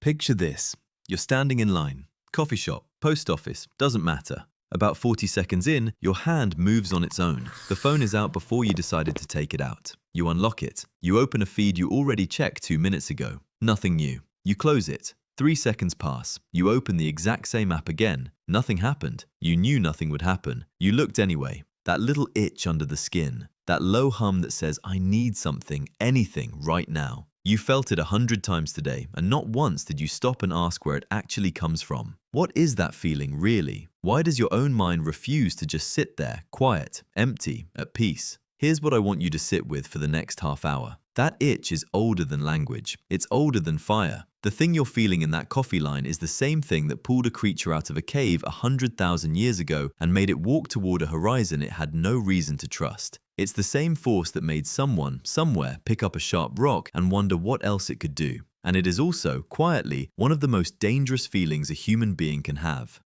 Picture this. You're standing in line. Coffee shop, post office, doesn't matter. About 40 seconds in, your hand moves on its own. The phone is out before you decided to take it out. You unlock it. You open a feed you already checked 2 minutes ago. Nothing new. You close it. 3 seconds pass. You open the exact same app again. Nothing happened. You knew nothing would happen. You looked anyway. That little itch under the skin. That low hum that says, I need something, anything, right now. You felt it 100 times today, and not once did you stop and ask where it actually comes from. What is that feeling, really? Why does your own mind refuse to just sit there, quiet, empty, at peace? Here's what I want you to sit with for the next half hour. That itch is older than language. It's older than fire. The thing you're feeling in that coffee line is the same thing that pulled a creature out of a cave 100,000 years ago and made it walk toward a horizon it had no reason to trust. It's the same force that made someone, somewhere, pick up a sharp rock and wonder what else it could do. And it is also, quietly, one of the most dangerous feelings a human being can have.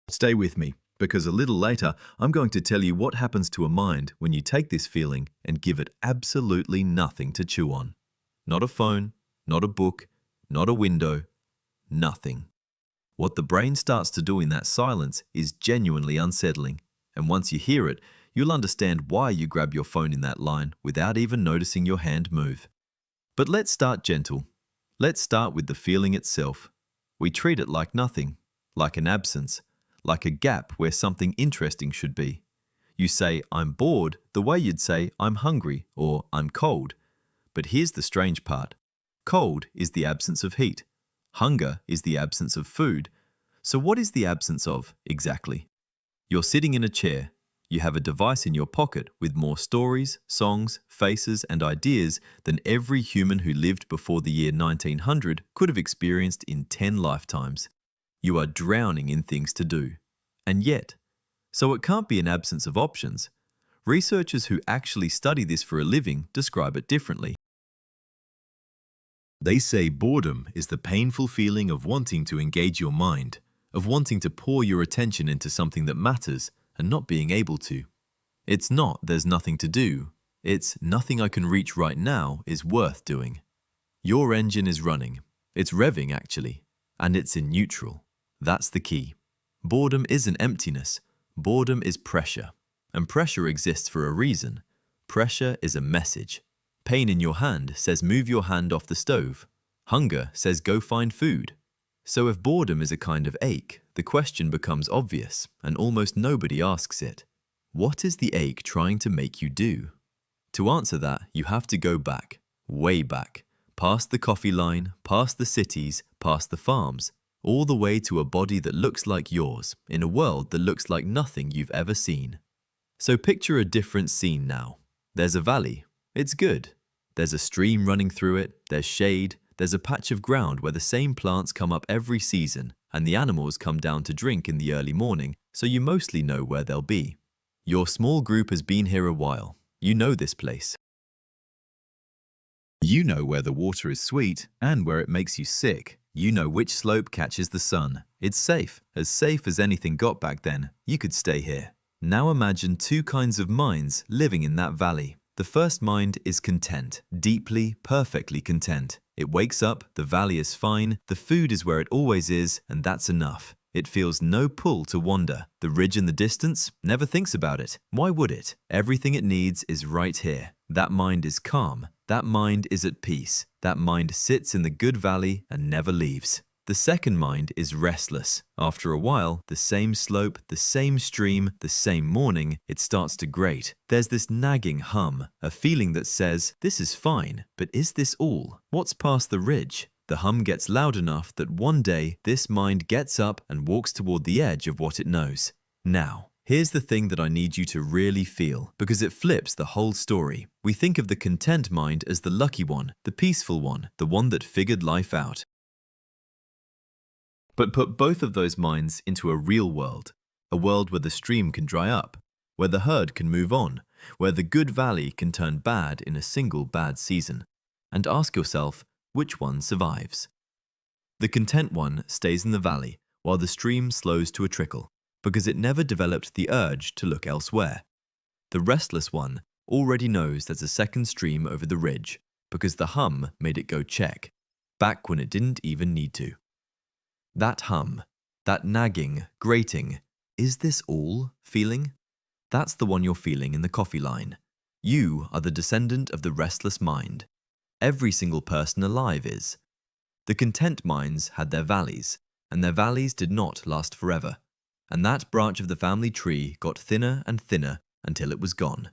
Stay with me, because a little later, I'm going to tell you what happens to a mind when you take this feeling and give it absolutely nothing to chew on. Not a phone, not a book, not a window, nothing. What the brain starts to do in that silence is genuinely unsettling. And once you hear it, you'll understand why you grab your phone in that line without even noticing your hand move. But let's start gentle. Let's start with the feeling itself. We treat it like nothing, like an absence, like a gap where something interesting should be. You say, I'm bored, the way you'd say, I'm hungry or I'm cold. But here's the strange part. Cold is the absence of heat. Hunger is the absence of food. So what is the absence of, exactly? You're sitting in a chair. You have a device in your pocket with more stories, songs, faces, and ideas than every human who lived before the year 1900 could have experienced in 10 lifetimes. You are drowning in things to do. And yet, so it can't be an absence of options. Researchers who actually study this for a living describe it differently. They say boredom is the painful feeling of wanting to engage your mind, of wanting to pour your attention into something that matters and not being able to. It's not there's nothing to do. It's nothing I can reach right now is worth doing. Your engine is running. It's revving, actually. And it's in neutral. That's the key. Boredom isn't emptiness. Boredom is pressure. And pressure exists for a reason. Pressure is a message. Pain in your hand says move your hand off the stove. Hunger says go find food. So if boredom is a kind of ache, the question becomes obvious, and almost nobody asks it. What is the ache trying to make you do? To answer that, you have to go back, way back, past the coffee line, past the cities, past the farms, all the way to a body that looks like yours, in a world that looks like nothing you've ever seen. So picture a different scene now. There's a valley. It's good. There's a stream running through it, there's shade, there's a patch of ground where the same plants come up every season, and the animals come down to drink in the early morning, so you mostly know where they'll be. Your small group has been here a while. You know this place. You know where the water is sweet and where it makes you sick. You know which slope catches the sun. It's safe as anything got back then. You could stay here. Now imagine two kinds of minds living in that valley. The first mind is content, deeply, perfectly content. It wakes up, the valley is fine, the food is where it always is, and that's enough. It feels no pull to wander. The ridge in the distance never thinks about it. Why would it? Everything it needs is right here. That mind is calm. That mind is at peace. That mind sits in the good valley and never leaves. The second mind is restless. After a while, the same slope, the same stream, the same morning, it starts to grate. There's this nagging hum, a feeling that says, this is fine, but is this all? What's past the ridge? The hum gets loud enough that one day, this mind gets up and walks toward the edge of what it knows. Now, here's the thing that I need you to really feel, because it flips the whole story. We think of the content mind as the lucky one, the peaceful one, the one that figured life out. But put both of those minds into a real world, a world where the stream can dry up, where the herd can move on, where the good valley can turn bad in a single bad season, and ask yourself, which one survives? The content one stays in the valley while the stream slows to a trickle, because it never developed the urge to look elsewhere. The restless one already knows there's a second stream over the ridge, because the hum made it go check. back when it didn't even need to. That hum, that nagging, grating, "is this all?" feeling? That's the one you're feeling in the coffee line. You are the descendant of the restless mind. Every single person alive is. The content minds had their valleys, and their valleys did not last forever. And that branch of the family tree got thinner and thinner until it was gone.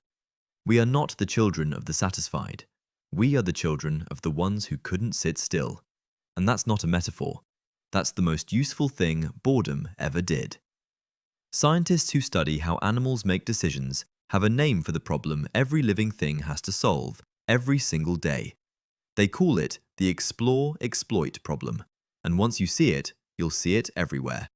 We are not the children of the satisfied. We are the children of the ones who couldn't sit still. And that's not a metaphor. That's the most useful thing boredom ever did. Scientists who study how animals make decisions have a name for the problem every living thing has to solve every single day. They call it the explore-exploit problem. And once you see it, you'll see it everywhere.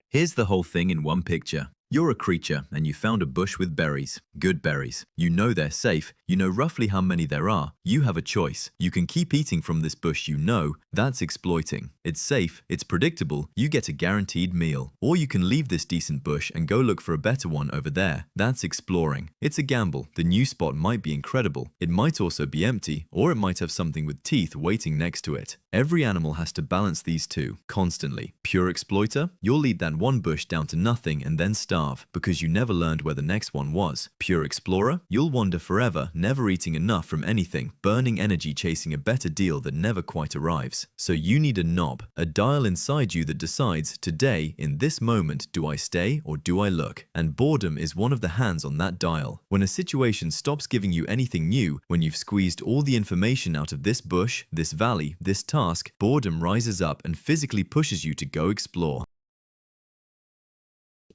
Here's the whole thing in one picture. You're a creature and you found a bush with berries, good berries. You know they're safe, you know roughly how many there are. You have a choice. You can keep eating from this bush you know. That's exploiting. It's safe, it's predictable, you get a guaranteed meal. Or you can leave this decent bush and go look for a better one over there. That's exploring. It's a gamble. The new spot might be incredible. It might also be empty, or it might have something with teeth waiting next to it. Every animal has to balance these two, constantly. Pure exploiter? You'll eat that one bush down to nothing and then starve because you never learned where the next one was. Pure explorer? You'll wander forever, never eating enough from anything, burning energy chasing a better deal that never quite arrives. So you need a knob, a dial inside you that decides, today, in this moment, do I stay or do I look? And boredom is one of the hands on that dial. When a situation stops giving you anything new, when you've squeezed all the information out of this bush, this valley, this task, boredom rises up and physically pushes you to go explore.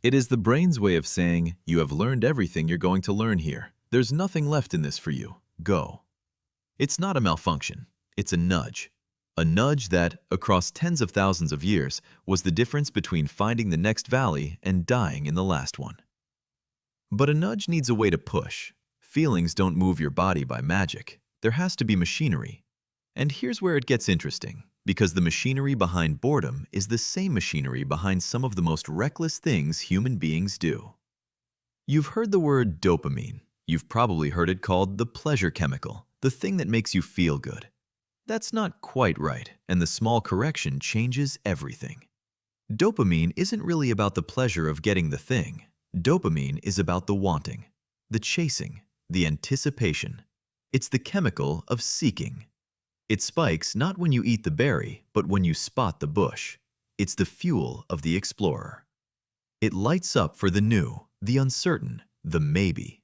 It is the brain's way of saying, you have learned everything you're going to learn here. There's nothing left in this for you. Go. It's not a malfunction. It's a nudge. A nudge that, across tens of thousands of years, was the difference between finding the next valley and dying in the last one. But a nudge needs a way to push. Feelings don't move your body by magic. There has to be machinery. And here's where it gets interesting. Because the machinery behind boredom is the same machinery behind some of the most reckless things human beings do. You've heard the word dopamine. You've probably heard it called the pleasure chemical, the thing that makes you feel good. That's not quite right, and the small correction changes everything. Dopamine isn't really about the pleasure of getting the thing. Dopamine is about the wanting, the chasing, the anticipation. It's the chemical of seeking. It spikes not when you eat the berry, but when you spot the bush. It's the fuel of the explorer. It lights up for the new, the uncertain, the maybe.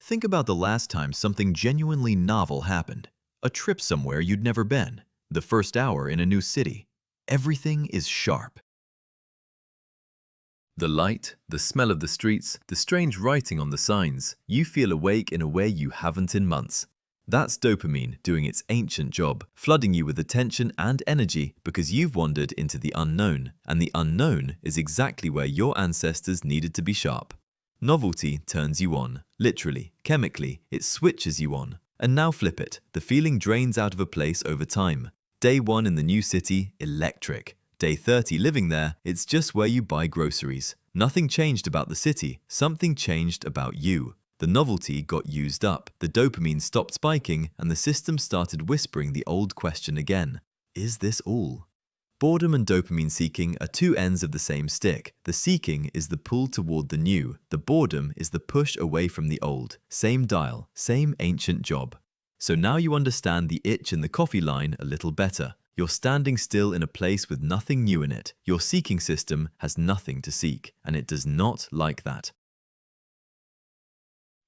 Think about the last time something genuinely novel happened. A trip somewhere you'd never been. The first hour in a new city. Everything is sharp. The light, the smell of the streets, the strange writing on the signs. You feel awake in a way you haven't in months. That's dopamine doing its ancient job, flooding you with attention and energy because you've wandered into the unknown, and the unknown is exactly where your ancestors needed to be sharp. Novelty turns you on, literally, chemically, it switches you on. And now flip it, the feeling drains out of a place over time. Day 1 in the new city, electric. Day 30 living there, it's just where you buy groceries. Nothing changed about the city, something changed about you. The novelty got used up, the dopamine stopped spiking, and the system started whispering the old question again. Is this all? Boredom and dopamine seeking are two ends of the same stick. The seeking is the pull toward the new. The boredom is the push away from the old. Same dial, same ancient job. So now you understand the itch in the coffee line a little better. You're standing still in a place with nothing new in it. Your seeking system has nothing to seek, and it does not like that.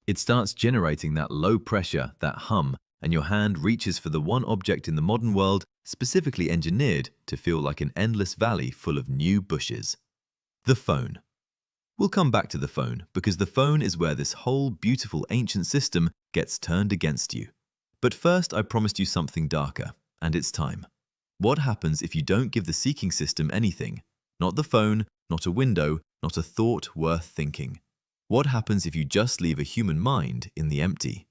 It starts generating that low pressure, that hum, and your hand reaches for the one object in the modern world specifically engineered to feel like an endless valley full of new bushes. The phone. We'll come back to the phone because the phone is where this whole beautiful ancient system gets turned against you. But first, I promised you something darker, and it's time. What happens if you don't give the seeking system anything? Not the phone, not a window, not a thought worth thinking. What happens if you just leave a human mind in the empty?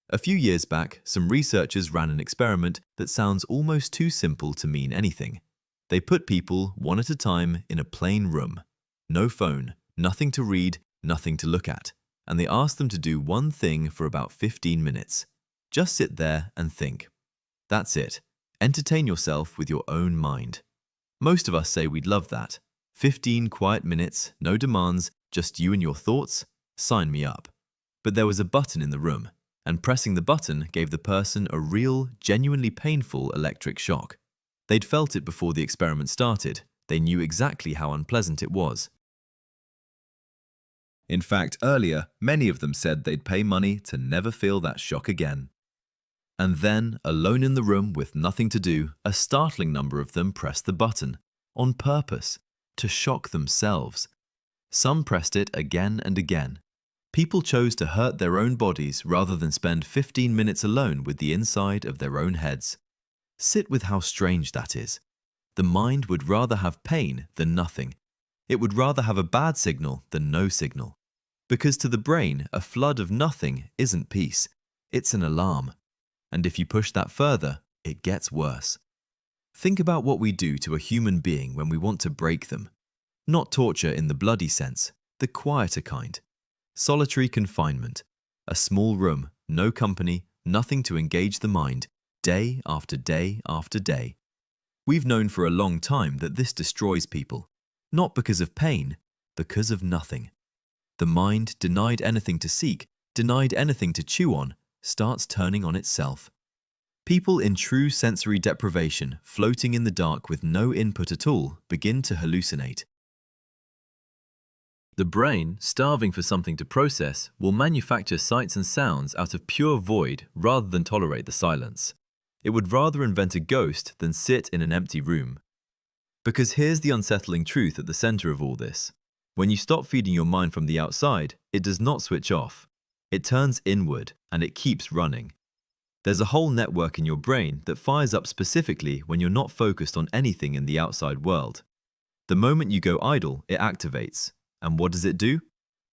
A few years back, some researchers ran an experiment that sounds almost too simple to mean anything. They put people, one at a time, in a plain room. No phone, nothing to read, nothing to look at. And they asked them to do one thing for about 15 minutes. Just sit there and think. That's it. Entertain yourself with your own mind. Most of us say we'd love that. 15 quiet minutes, no demands, just you and your thoughts? Sign me up. But there was a button in the room, and pressing the button gave the person a real, genuinely painful electric shock. They'd felt it before the experiment started. They knew exactly how unpleasant it was. In fact, earlier, many of them said they'd pay money to never feel that shock again. And then, alone in the room with nothing to do, a startling number of them pressed the button, on purpose, to shock themselves. Some pressed it again and again. People chose to hurt their own bodies rather than spend 15 minutes alone with the inside of their own heads. Sit with how strange that is. The mind would rather have pain than nothing. It would rather have a bad signal than no signal. Because to the brain, a flood of nothing isn't peace. It's an alarm. And if you push that further, it gets worse. Think about what we do to a human being when we want to break them. Not torture in the bloody sense, the quieter kind. Solitary confinement. A small room, no company, nothing to engage the mind, day after day after day. We've known for a long time that this destroys people. Not because of pain, because of nothing. The mind, denied anything to seek, denied anything to chew on, starts turning on itself. People in true sensory deprivation, floating in the dark with no input at all, begin to hallucinate. The brain, starving for something to process, will manufacture sights and sounds out of pure void rather than tolerate the silence. It would rather invent a ghost than sit in an empty room. Because here's the unsettling truth at the center of all this. When you stop feeding your mind from the outside, it does not switch off. It turns inward, and it keeps running. There's a whole network in your brain that fires up specifically when you're not focused on anything in the outside world. The moment you go idle, it activates. And what does it do?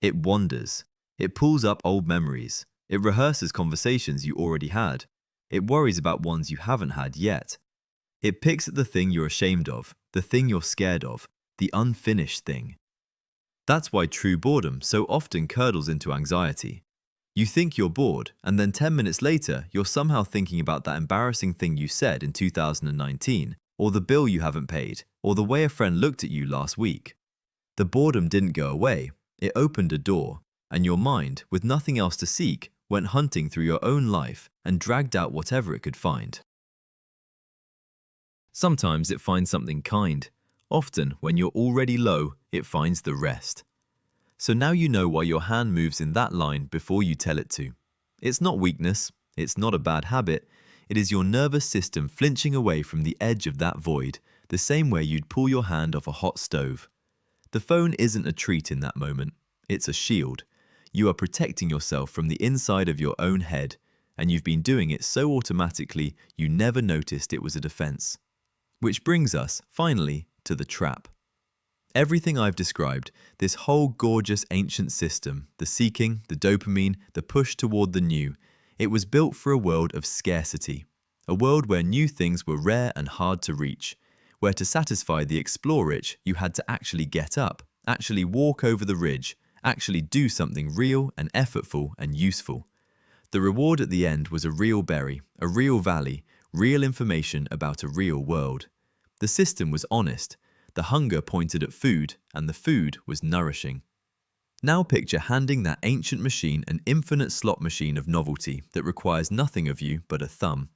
It wanders. It pulls up old memories. It rehearses conversations you already had. It worries about ones you haven't had yet. It picks at the thing you're ashamed of, the thing you're scared of, the unfinished thing. That's why true boredom so often curdles into anxiety. You think you're bored, and then 10 minutes later, you're somehow thinking about that embarrassing thing you said in 2019, or the bill you haven't paid, or the way a friend looked at you last week. The boredom didn't go away. It opened a door, and your mind, with nothing else to seek, went hunting through your own life and dragged out whatever it could find. Sometimes it finds something kind. Often, when you're already low, it finds the rest. So now you know why your hand moves in that line before you tell it to. It's not weakness, it's not a bad habit, it is your nervous system flinching away from the edge of that void, the same way you'd pull your hand off a hot stove. The phone isn't a treat in that moment, it's a shield. You are protecting yourself from the inside of your own head, and you've been doing it so automatically you never noticed it was a defense. Which brings us, finally, to the trap. Everything I've described, this whole gorgeous ancient system, the seeking, the dopamine, the push toward the new, it was built for a world of scarcity, a world where new things were rare and hard to reach, where to satisfy the explore itch, you had to actually get up, actually walk over the ridge, actually do something real and effortful and useful. The reward at the end was a real berry, a real valley, real information about a real world. The system was honest. The hunger pointed at food, and the food was nourishing. Now picture handing that ancient machine an infinite slot machine of novelty that requires nothing of you but a thumb.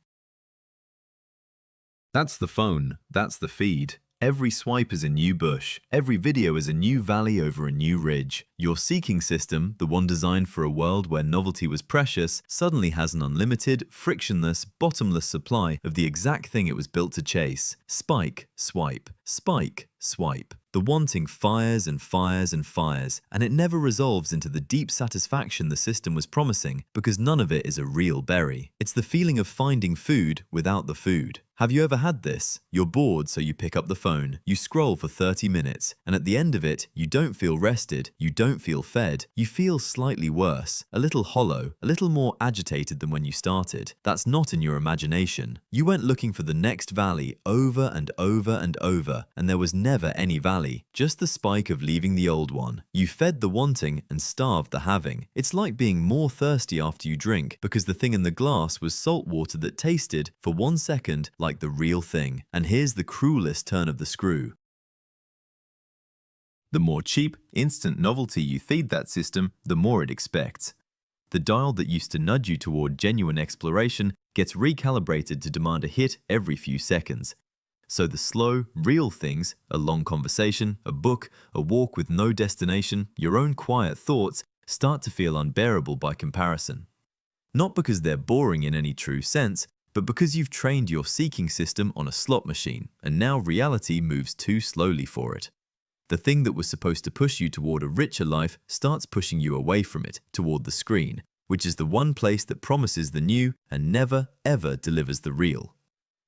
That's the phone, that's the feed. Every swipe is a new bush. Every video is a new valley over a new ridge. Your seeking system, the one designed for a world where novelty was precious, suddenly has an unlimited, frictionless, bottomless supply of the exact thing it was built to chase. Spike, swipe, spike, swipe. The wanting fires and fires and fires, and it never resolves into the deep satisfaction the system was promising because none of it is a real berry. It's the feeling of finding food without the food. Have you ever had this? You're bored, so you pick up the phone, you scroll for 30 minutes, and at the end of it, you don't feel rested, you don't don't feel fed, you feel slightly worse, a little hollow, a little more agitated than when you started. That's not in your imagination. You went looking for the next valley over and over and over, and there was never any valley, just the spike of leaving the old one. You fed the wanting and starved the having. It's like being more thirsty after you drink, because the thing in the glass was salt water that tasted, for 1 second, like the real thing. And here's the cruelest turn of the screw. The more cheap, instant novelty you feed that system, the more it expects. The dial that used to nudge you toward genuine exploration gets recalibrated to demand a hit every few seconds. So the slow, real things, a long conversation, a book, a walk with no destination, your own quiet thoughts, start to feel unbearable by comparison. Not because they're boring in any true sense, but because you've trained your seeking system on a slot machine, and now reality moves too slowly for it. The thing that was supposed to push you toward a richer life starts pushing you away from it, toward the screen, which is the one place that promises the new and never, ever delivers the real.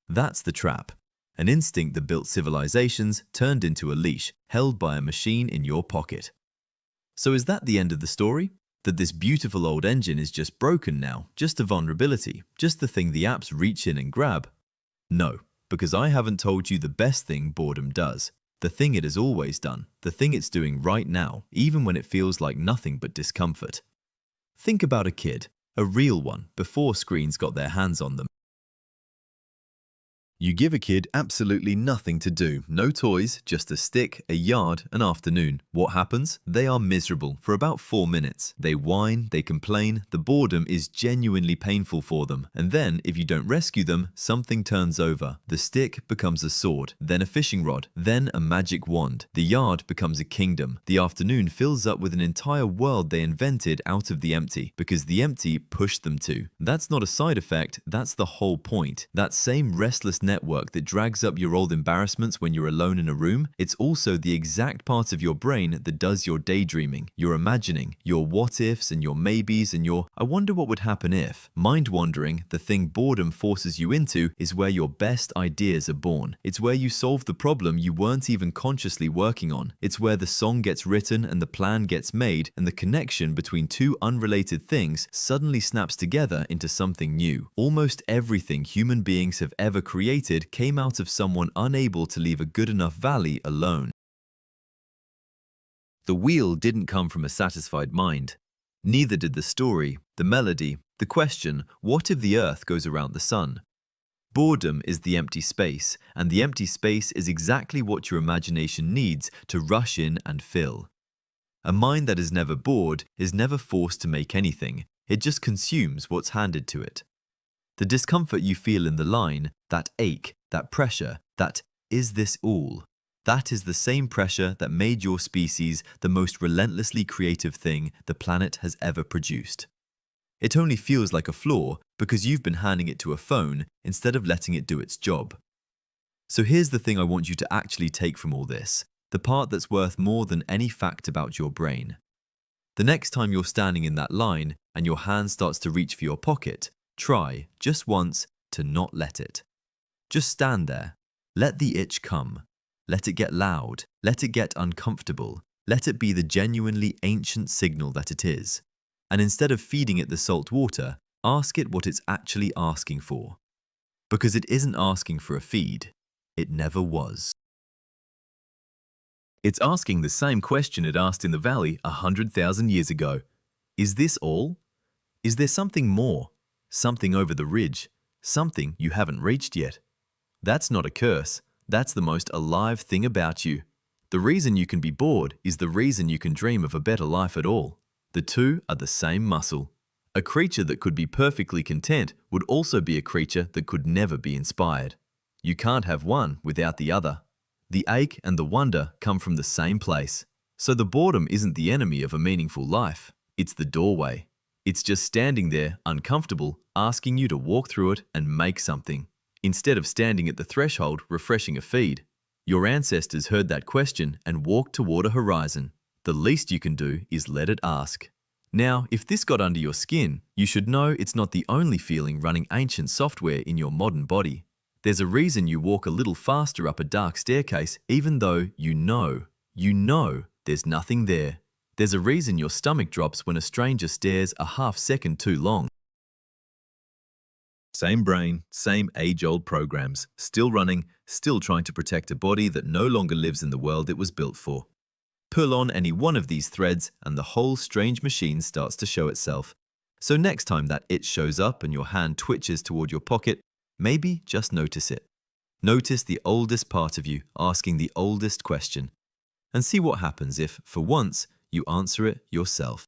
That's the trap. An instinct that built civilizations turned into a leash held by a machine in your pocket. So is that the end of the story? That this beautiful old engine is just broken now, just a vulnerability, just the thing the apps reach in and grab? No, because I haven't told you the best thing boredom does. The thing it has always done, the thing it's doing right now, even when it feels like nothing but discomfort. Think about a kid, a real one, before screens got their hands on them. You give a kid absolutely nothing to do, no toys, just a stick, a yard, an afternoon. What happens? They are miserable for about 4 minutes. They whine, they complain, the boredom is genuinely painful for them. And then, if you don't rescue them, something turns over. The stick becomes a sword, then a fishing rod, then a magic wand. The yard becomes a kingdom. The afternoon fills up with an entire world they invented out of the empty, because the empty pushed them to. That's not a side effect, that's the whole point. That same restless network that drags up your old embarrassments when you're alone in a room, it's also the exact part of your brain that does your daydreaming, your imagining, your what-ifs and your maybes and your I wonder what would happen if. Mind-wandering, the thing boredom forces you into, is where your best ideas are born. It's where you solve the problem you weren't even consciously working on. It's where the song gets written and the plan gets made, and the connection between two unrelated things suddenly snaps together into something new. Almost everything human beings have ever created came out of someone unable to leave a good enough valley alone. The wheel didn't come from a satisfied mind. Neither did the story, the melody, the question, what if the earth goes around the sun? Boredom is the empty space, and the empty space is exactly what your imagination needs to rush in and fill. A mind that is never bored is never forced to make anything, it just consumes what's handed to it. The discomfort you feel in the line, that ache, that pressure, that "is this all?" that is the same pressure that made your species the most relentlessly creative thing the planet has ever produced. It only feels like a flaw because you've been handing it to a phone instead of letting it do its job. So here's the thing I want you to actually take from all this, the part that's worth more than any fact about your brain. The next time you're standing in that line and your hand starts to reach for your pocket, try, just once, to not let it. Just stand there. Let the itch come. Let it get loud. Let it get uncomfortable. Let it be the genuinely ancient signal that it is. And instead of feeding it the salt water, ask it what it's actually asking for. Because it isn't asking for a feed. It never was. It's asking the same question it asked in the valley 100,000 years ago. Is this all? Is there something more? Something over the ridge, something you haven't reached yet. That's not a curse, that's the most alive thing about you. The reason you can be bored is the reason you can dream of a better life at all. The two are the same muscle. A creature that could be perfectly content would also be a creature that could never be inspired. You can't have one without the other. The ache and the wonder come from the same place. So the boredom isn't the enemy of a meaningful life, it's the doorway. It's just standing there, uncomfortable, asking you to walk through it and make something, instead of standing at the threshold refreshing a feed. Your ancestors heard that question and walked toward a horizon. The least you can do is let it ask. Now, if this got under your skin, you should know it's not the only feeling running ancient software in your modern body. There's a reason you walk a little faster up a dark staircase even though you know there's nothing there. There's a reason your stomach drops when a stranger stares a half second too long. Same brain, same age-old programs, still running, still trying to protect a body that no longer lives in the world it was built for. Pull on any one of these threads and the whole strange machine starts to show itself. So next time that itch shows up and your hand twitches toward your pocket, maybe just notice it. Notice the oldest part of you asking the oldest question. And see what happens if, for once, you answer it yourself.